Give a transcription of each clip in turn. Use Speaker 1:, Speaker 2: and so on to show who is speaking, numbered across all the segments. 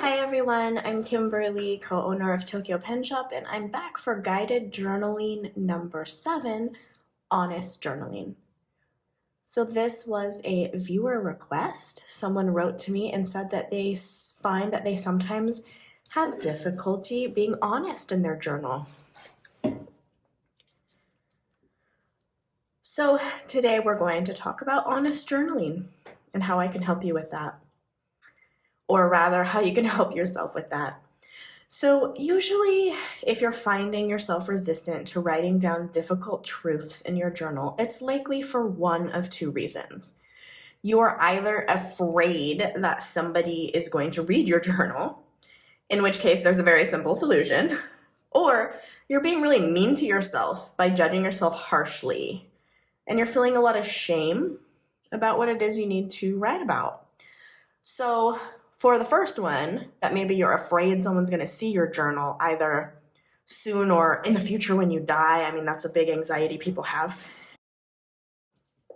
Speaker 1: Hi everyone, I'm Kimberly, co-owner of Tokyo Pen Shop, and I'm back for guided journaling number 7, Honest Journaling. So this was a viewer request. Someone wrote to me and said that they find that they sometimes have difficulty being honest in their journal. So today we're going to talk about honest journaling and how I can help you with that. Or rather, how you can help yourself with that. So usually, if you're finding yourself resistant to writing down difficult truths in your journal, it's likely for one of two reasons. You're either afraid that somebody is going to read your journal, in which case there's a very simple solution, or you're being really mean to yourself by judging yourself harshly, and you're feeling a lot of shame about what it is you need to write about. So for the first one, that maybe you're afraid someone's going to see your journal either soon or in the future when you die. I mean, that's a big anxiety people have.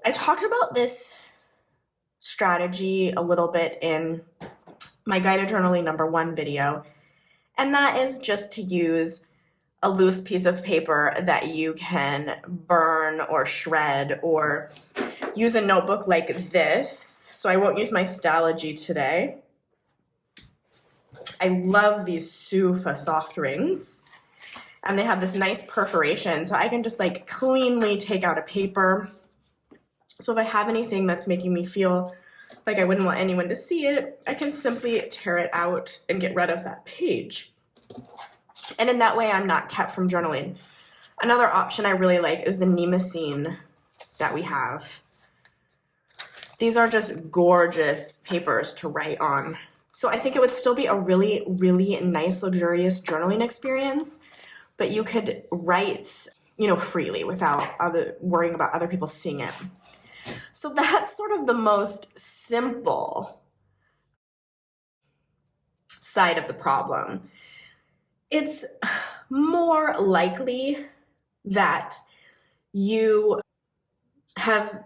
Speaker 1: I talked about this strategy a little bit in my guided journaling number 1 video, and that is just to use a loose piece of paper that you can burn or shred, or use a notebook like this. So I won't use my Stalogy today. I love these Sufa soft rings, and they have this nice perforation, so I can just like cleanly take out a paper. So if I have anything that's making me feel like I wouldn't want anyone to see it, I can simply tear it out and get rid of that page. And in that way, I'm not kept from journaling. Another option I really like is the Nemosine that we have. These are just gorgeous papers to write on. So I think it would still be a really, really nice, luxurious journaling experience, but you could write, freely without worrying about other people seeing it. So that's sort of the most simple side of the problem. It's more likely that you have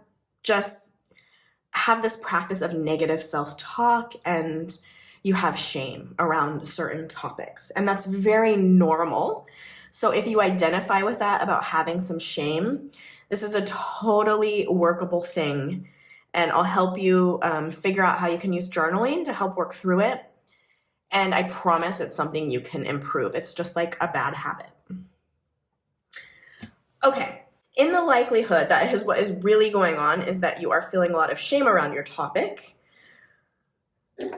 Speaker 1: this practice of negative self-talk and you have shame around certain topics, and that's very normal. So if you identify with that about having some shame, this is a totally workable thing, and I'll help you figure out how you can use journaling to help work through it. And I promise it's something you can improve. It's just like a bad habit. Okay, in the likelihood that is what is really going on is that you are feeling a lot of shame around your topic,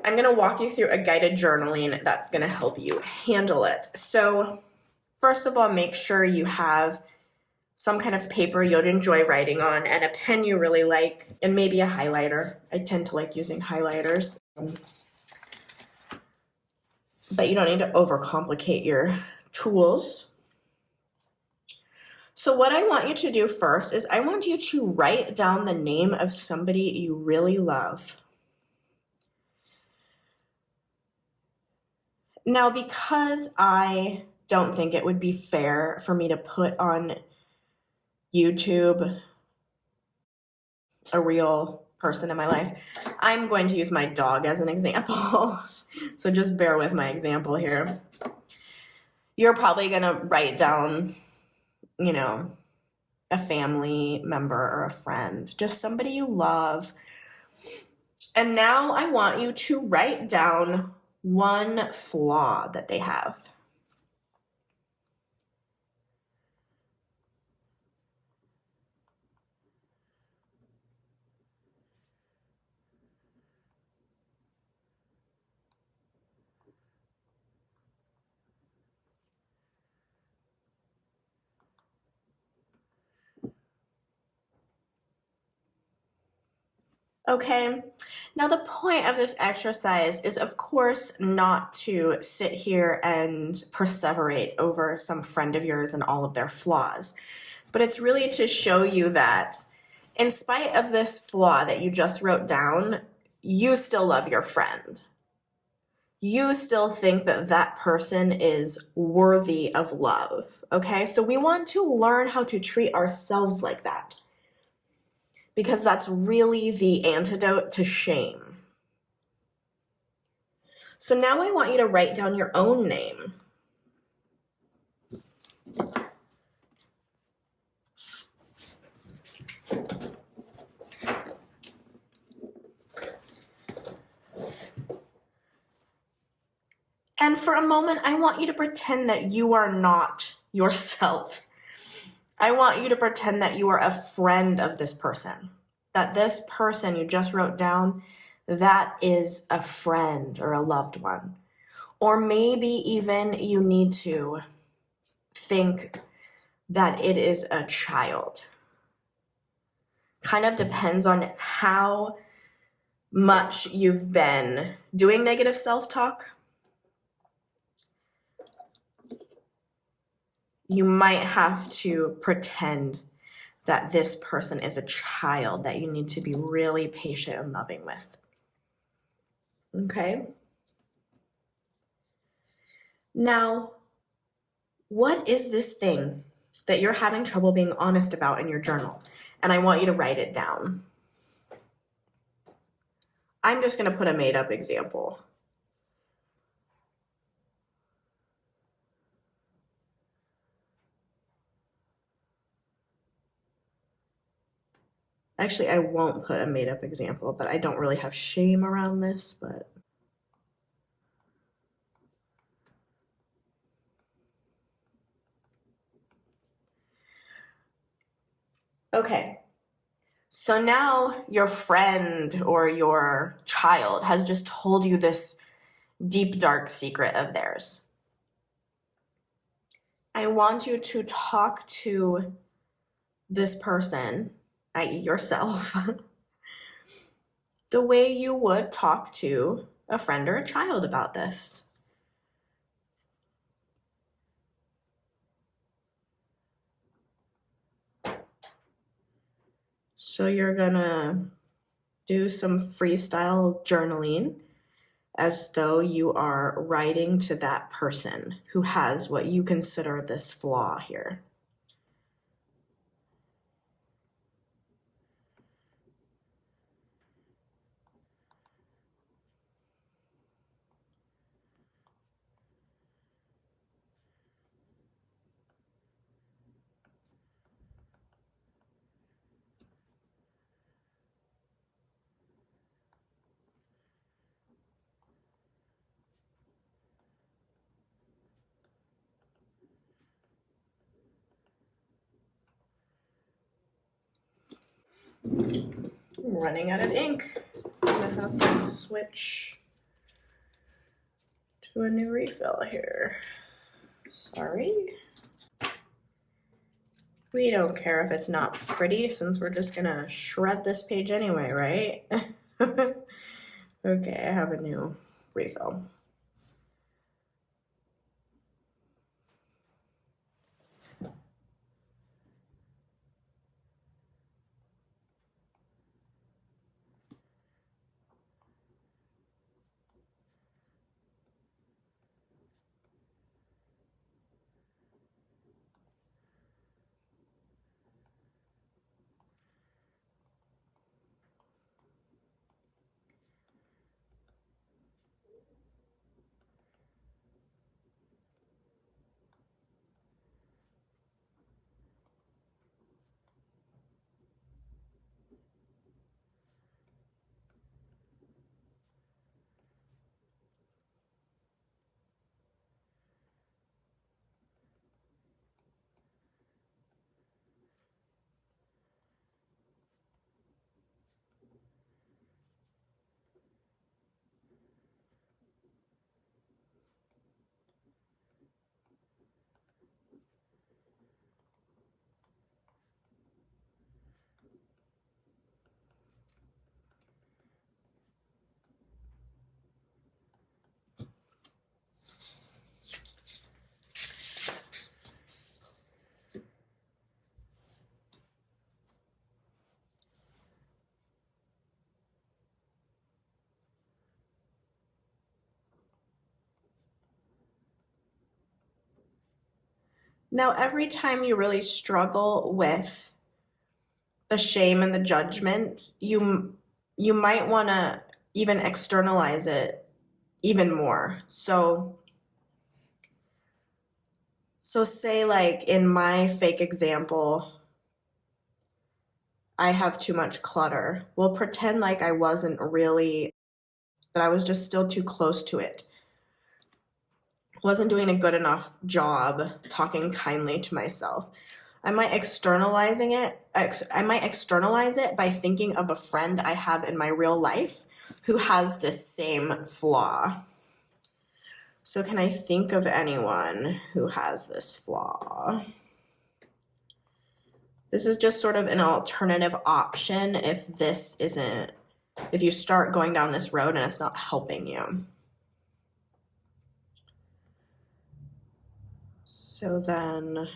Speaker 1: I'm going to walk you through a guided journaling that's going to help you handle it. So first of all, make sure you have some kind of paper you'd enjoy writing on and a pen you really like, and maybe a highlighter. I tend to like using highlighters. But you don't need to overcomplicate your tools. So what I want you to do first is I want you to write down the name of somebody you really love. Now, because I don't think it would be fair for me to put on YouTube a real person in my life, I'm going to use my dog as an example. So just bear with my example here. You're probably going to write down, a family member or a friend, just somebody you love. And now I want you to write down one flaw that they have. Okay, now the point of this exercise is, of course, not to sit here and perseverate over some friend of yours and all of their flaws, but it's really to show you that in spite of this flaw that you just wrote down, you still love your friend. You still think that that person is worthy of love, okay? So we want to learn how to treat ourselves like that, because that's really the antidote to shame. So now I want you to write down your own name. And for a moment, I want you to pretend that you are not yourself. I want you to pretend that you are a friend of this person. That this person you just wrote down, that is a friend or a loved one. Or maybe even you need to think that it is a child. Kind of depends on how much you've been doing negative self-talk. You might have to pretend that this person is a child that you need to be really patient and loving with. Okay? Now, what is this thing that you're having trouble being honest about in your journal? And I want you to write it down. I'm just going to put a made-up example. Actually, I won't put a made-up example, but I don't really have shame around this, but... Okay. So now your friend or your child has just told you this deep, dark secret of theirs. I want you to talk to this person, i.e. yourself, the way you would talk to a friend or a child about this. So you're gonna do some freestyle journaling as though you are writing to that person who has what you consider this flaw here. I'm running out of ink. I'm gonna have to switch to a new refill here. Sorry. We don't care if it's not pretty since we're just gonna shred this page anyway, right? Okay, I have a new refill. Now, every time you really struggle with the shame and the judgment, you might want to even externalize it even more. So say like in my fake example, I have too much clutter. We'll pretend like I wasn't really, that I was just still too close to it. Wasn't doing a good enough job talking kindly to myself. I might externalize it by thinking of a friend I have in my real life who has this same flaw. So can I think of anyone who has this flaw? This is just sort of an alternative option if you start going down this road and it's not helping you. So then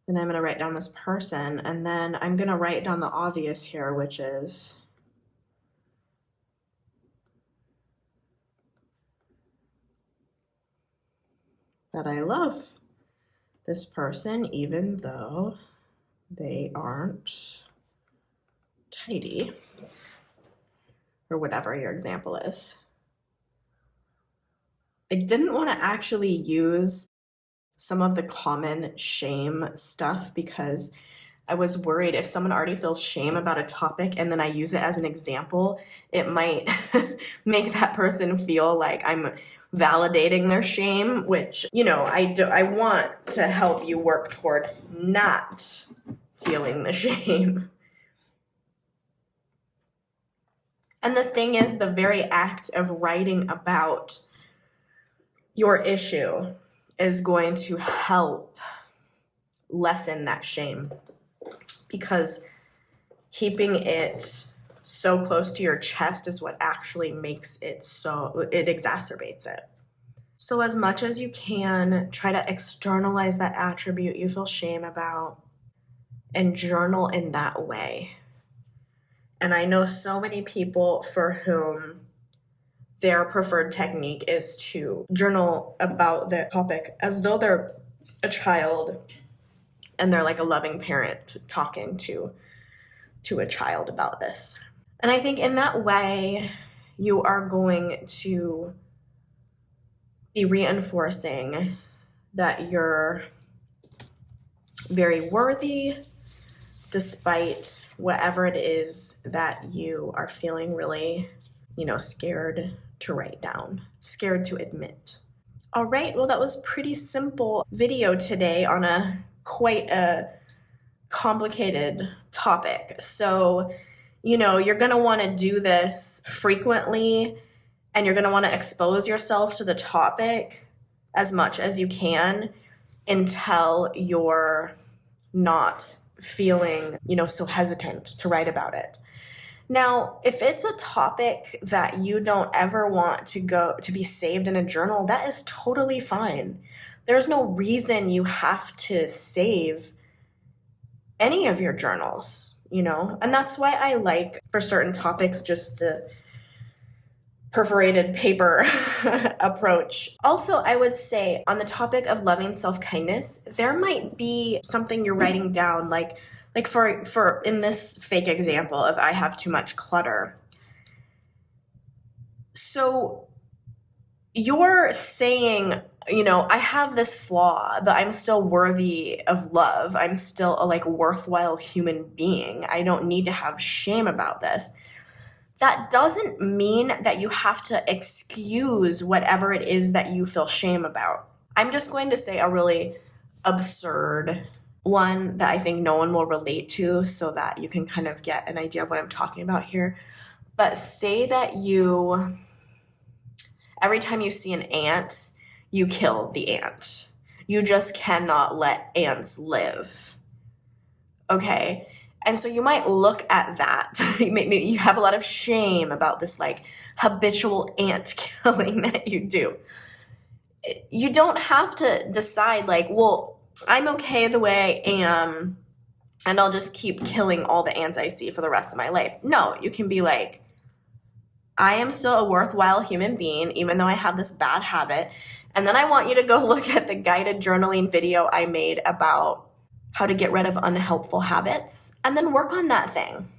Speaker 1: I'm going to write down this person, and then I'm going to write down the obvious here, which is that I love this person even though they aren't tidy, or whatever your example is. I didn't want to actually use some of the common shame stuff because I was worried if someone already feels shame about a topic and then I use it as an example, it might make that person feel like I'm validating their shame, which, I want to help you work toward not feeling the shame. And the thing is, the very act of writing about your issue is going to help lessen that shame, because keeping it so close to your chest is what actually makes it it exacerbates it. So as much as you can, try to externalize that attribute you feel shame about and journal in that way. And I know so many people for whom their preferred technique is to journal about the topic as though they're a child and they're like a loving parent talking to a child about this. And I think in that way, you are going to be reinforcing that you're very worthy despite whatever it is that you are feeling really, scared to write down, scared to admit. All right, well, that was pretty simple video today on quite a complicated topic. So, you're going to want to do this frequently, and you're going to want to expose yourself to the topic as much as you can until you're not feeling, so hesitant to write about it. Now, if it's a topic that you don't ever want to be saved in a journal, that is totally fine. There's no reason you have to save any of your journals, and that's why I like, for certain topics, just the perforated paper approach. Also, I would say on the topic of loving self-kindness, there might be something you're writing down, like for in this fake example of I have too much clutter. So you're saying, I have this flaw, but I'm still worthy of love. I'm still a worthwhile human being. I don't need to have shame about this. That doesn't mean that you have to excuse whatever it is that you feel shame about. I'm just going to say a really absurd one that I think no one will relate to, so that you can kind of get an idea of what I'm talking about here. But say that every time you see an ant, you kill the ant. You just cannot let ants live. Okay? And so you might look at that. You have a lot of shame about this habitual ant killing that you do. You don't have to decide well, I'm okay the way I am, and I'll just keep killing all the ants I see for the rest of my life. No, you can be I am still a worthwhile human being, even though I have this bad habit. And then I want you to go look at the guided journaling video I made about how to get rid of unhelpful habits, and then work on that thing.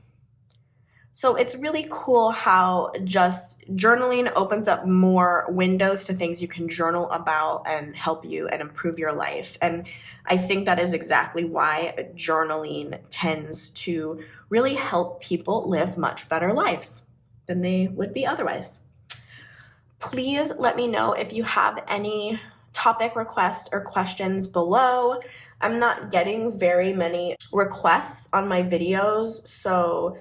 Speaker 1: So it's really cool how just journaling opens up more windows to things you can journal about and help you and improve your life. And I think that is exactly why journaling tends to really help people live much better lives than they would be otherwise. Please let me know if you have any topic requests or questions below. I'm not getting very many requests on my videos, so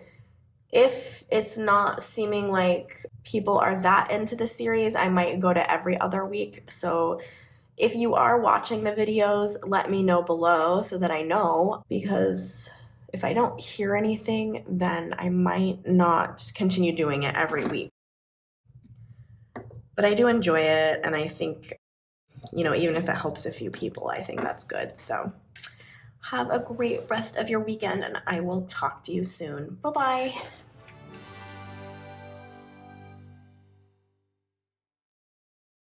Speaker 1: if it's not seeming like people are that into the series, I might go to every other week. So if you are watching the videos, let me know below so that I know, because if I don't hear anything, then I might not continue doing it every week. But I do enjoy it, and I think, even if it helps a few people, I think that's good. So have a great rest of your weekend, and I will talk to you soon. Bye-bye.